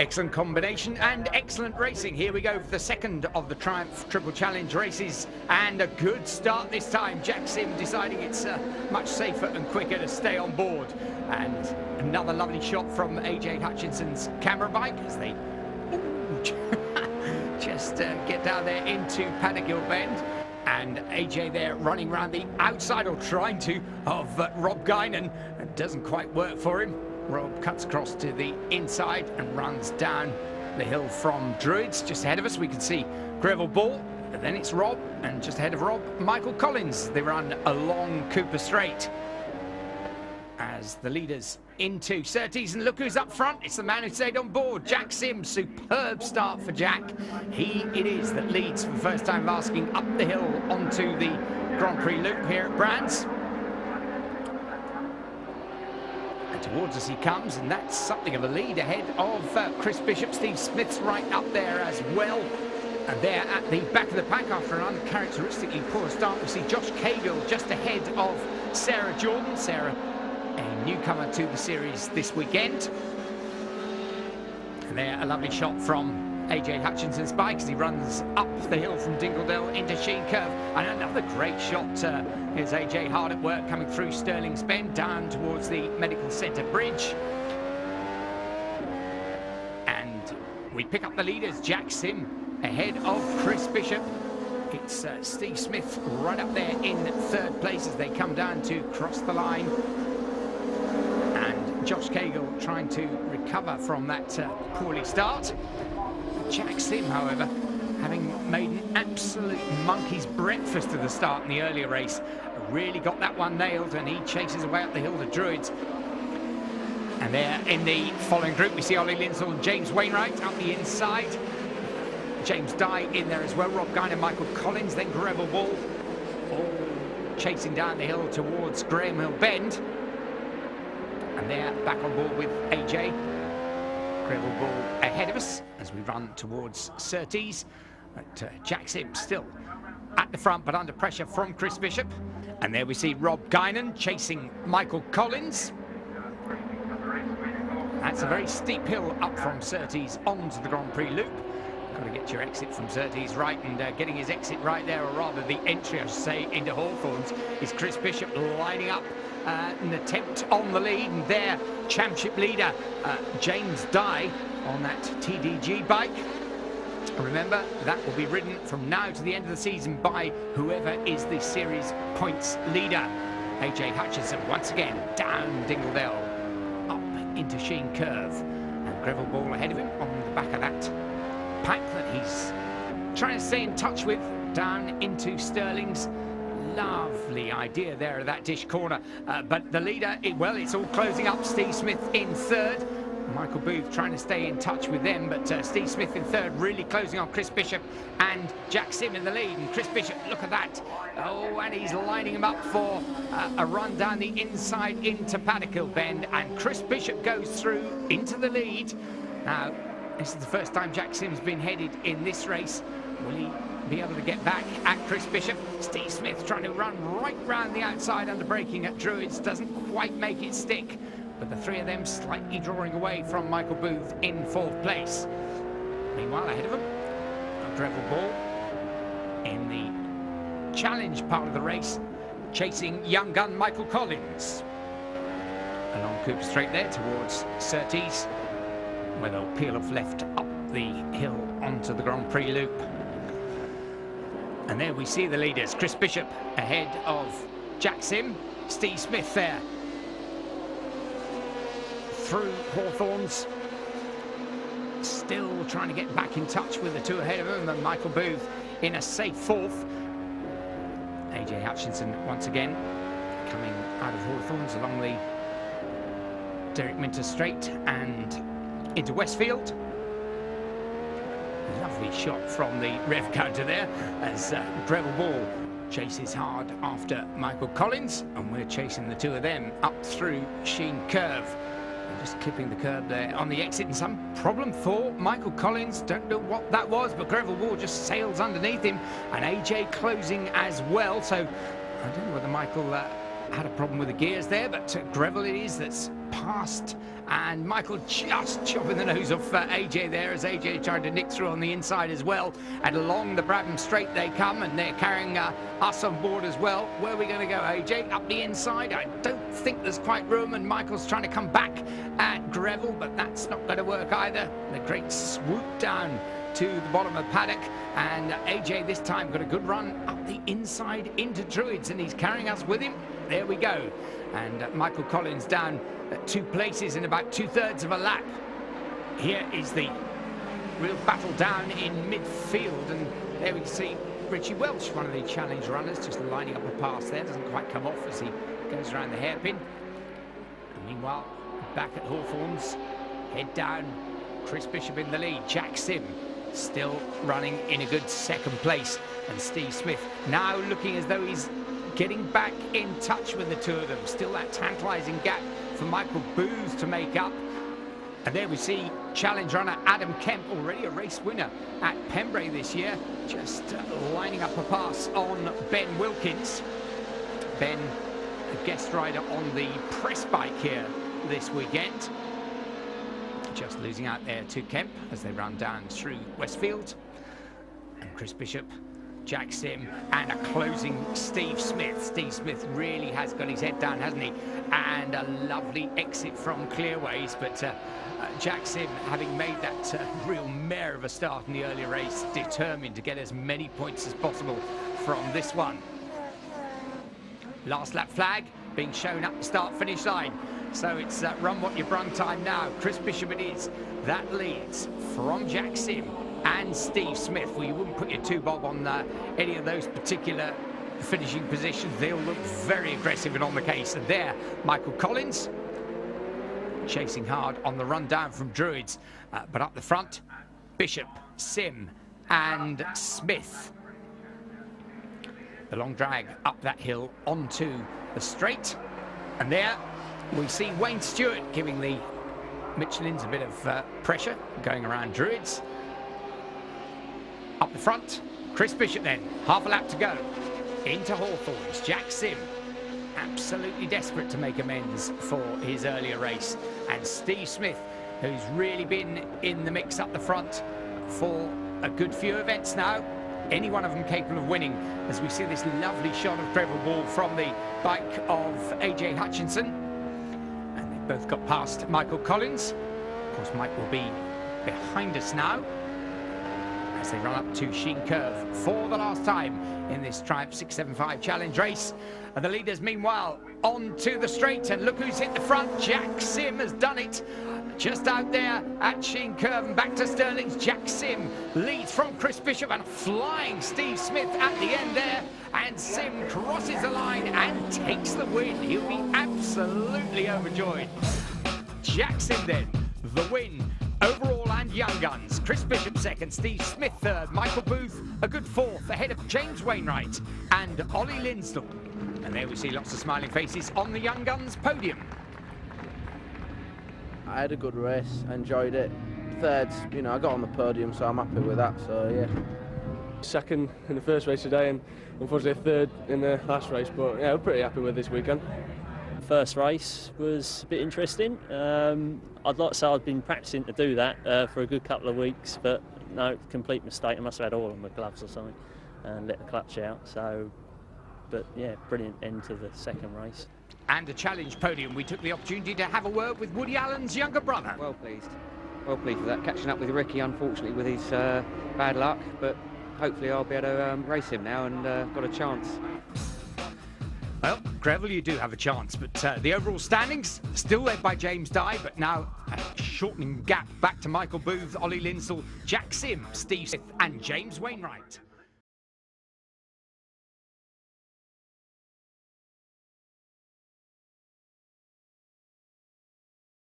Excellent combination and excellent racing. Here we go for the second of the Triumph Triple Challenge races, and a good start this time. Jack Sim deciding it's much safer and quicker to stay on board. And another lovely shot from AJ Hutchinson's camera bike as they just get down there into Paddock Hill Bend. And AJ there running around the outside, or trying to, of Rob Guinan. It doesn't quite work for him. Rob cuts across to the inside and runs down the hill from Druids. Just ahead of us we can see Greville Ball, and then it's Rob, and just ahead of Rob, Michael Collins. They run along Cooper Straight as the leaders into Surtees, and look who's up front. It's the man who stayed on board, Jack Sim. Superb start for Jack. He it is that leads for the first time masking up the hill onto the Grand Prix loop here at Brands. And towards us he comes, and that's something of a lead ahead of Chris Bishop. Steve Smith's right up there as well. And there at the back of the pack after an uncharacteristically poor start, we see Josh Cahill just ahead of Sarah Jordan. Sarah, a newcomer to the series this weekend. And there, a lovely shot from AJ Hutchinson's bike as he runs up the hill from Dingledale into Sheen Curve. And another great shot. Here's AJ hard at work coming through Stirling's Bend down towards the Medical Centre Bridge. And we pick up the leaders. Jack Sim ahead of Chris Bishop. It's Steve Smith right up there in third place as they come down to cross the line. And Josh Cahill trying to recover from that poorly start. Jack Sim, however, having made an absolute monkey's breakfast of the start in the earlier race, really got that one nailed, and he chases away up the hill to Druids. And there in the following group we see Ollie Linsell and James Wainwright up the inside. James Dye in there as well, Rob Guinan and Michael Collins, then Greville Ball, all chasing down the hill towards Graham Hill Bend. And they're back on board with AJ. Greville Ball ahead of us as we run towards Surtees. But Jack Sim still at the front, but under pressure from Chris Bishop. And there we see Rob Guinan chasing Michael Collins. That's a very steep hill up from Surtees onto the Grand Prix loop. Got to get your exit from Surtees right, and getting his exit right there, or rather the entry, I should say, into Hawthorns, is Chris Bishop lining up an attempt on the lead. And there, championship leader James Dye on that TDG bike. Remember, that will be ridden from now to the end of the season by whoever is the series points leader. AJ Hutchinson once again down Dingledale, up into Sheen Curve, and Greville Ball ahead of him on the back of that pack that he's trying to stay in touch with down into Stirling's. Lovely idea there of that dish corner, but the leader, well, it's all closing up. Steve Smith in third, Michael Booth trying to stay in touch with them, but Steve Smith in third, really closing on Chris Bishop and Jack Sim in the lead. And Chris Bishop, look at that, oh, and he's lining him up for a run down the inside into Paddock Hill Bend, and Chris Bishop goes through into the lead. Now, this is the first time Jack Sim's been headed in this race. Will he be able to get back at Chris Bishop? Steve Smith trying to run right round the outside under braking at Druids, doesn't quite make it stick, but the three of them slightly drawing away from Michael Booth in fourth place. Meanwhile, ahead of them, Greville Ball in the challenge part of the race, chasing young gun Michael Collins along Cooper Straight there towards Surtees, where they'll peel off left up the hill onto the Grand Prix loop. And there we see the leaders, Chris Bishop ahead of Jack Sim, Steve Smith there through Hawthorns, still trying to get back in touch with the two ahead of him, and Michael Booth in a safe fourth. AJ Hutchinson once again coming out of Hawthorns along the Derek Minter Straight and into Westfield. Lovely shot from the rev counter there as Greville Ball chases hard after Michael Collins, and we're chasing the two of them up through Sheen Curve. And just clipping the curb there on the exit, and some problem for Michael Collins. Don't know what that was, but Greville Ball just sails underneath him, and AJ closing as well. So I don't know whether Michael had a problem with the gears there, but Greville it is that's past, and Michael just chopping the nose off AJ there as AJ tried to nick through on the inside as well. And along the Brabham Straight they come, and they're carrying us on board as well. Where are we going to go, AJ? Up the inside? I don't think there's quite room, and Michael's trying to come back at Greville, but that's not going to work either. The great swoop down to the bottom of the paddock, and AJ this time got a good run up the inside into Druids, and he's carrying us with him. There we go. And Michael Collins down at 2 places in about 2/3 of a lap. Here is the real battle down in midfield, and there we can see Richie Welch, one of the challenge runners, just lining up a pass there. Doesn't quite come off as he goes around the hairpin. And meanwhile, back at Hawthorns, head down, Chris Bishop in the lead, Jack Sim still running in a good second place, and Steve Smith now looking as though he's getting back in touch with the two of them. Still that tantalising gap for Michael Booth to make up. And there we see challenge runner Adam Kemp, already a race winner at Pembrey this year, just lining up a pass on Ben Wilkins. Ben, a guest rider on the press bike here this weekend. Just losing out there to Kemp as they run down through Westfield. And Chris Bishop, Jack Sim, and a closing Steve Smith. Steve Smith really has got his head down, hasn't he? And a lovely exit from Clearways, but Jack Sim, having made that real mare of a start in the earlier race, determined to get as many points as possible from this one. Last lap flag being shown up the start-finish line. So it's run what you brung time now. Chris Bishop it is. That leads from Jack Sim and Steve Smith. Well, you wouldn't put your 2-bob on any of those particular finishing positions. They'll look very aggressive and on the case. And there, Michael Collins chasing hard on the run down from Druids. But up the front, Bishop, Sim and Smith. The long drag up that hill onto the straight. And there we see Wayne Stewart giving the Michelins a bit of pressure going around Druids. Up the front, Chris Bishop then, half a lap to go. Into Hawthorns, Jack Sim, absolutely desperate to make amends for his earlier race. And Steve Smith, who's really been in the mix up the front for a good few events now. Any one of them capable of winning, as we see this lovely shot of Greville Ball from the bike of AJ Hutchinson. And they've both got past Michael Collins. Of course, Mike will be behind us now as they run up to Sheen Curve for the last time in this Triumph 675 Challenge race. And the leaders, meanwhile, on to the straight, and look who's hit the front. Jack Sim has done it. Just out there at Sheen Curve and back to Stirling's Jack Sim leads from Chris Bishop, and flying Steve Smith at the end there. And Sim crosses the line and takes the win. He'll be absolutely overjoyed. Jack Sim then, the win overall and Young Guns. Chris Bishop second, Steve Smith third, Michael Booth a good fourth ahead of James Wainwright and Ollie Linsdell. And there we see lots of smiling faces on the Young Guns podium. I had a good race, I enjoyed it. Third, you know, I got on the podium, so I'm happy with that, so yeah. Second in the first race today, and unfortunately third in the last race, but yeah, we're pretty happy with this weekend. First race was a bit interesting. I'd like to say I'd been practicing to do that for a good couple of weeks, but no, complete mistake. I must have had oil on my gloves or something and let the clutch out. So, but yeah, brilliant end to the second race. And a challenge podium, we took the opportunity to have a word with Woody Allen's younger brother. Well pleased with that. Catching up with Ricky, unfortunately, with his bad luck, but hopefully I'll be able to race him now and got a chance. Well, Greville, you do have a chance, but the overall standings still led by James Dye, but now a shortening gap back to Michael Booth, Ollie Linsdell, Jack Sim, Steve Smith and James Wainwright.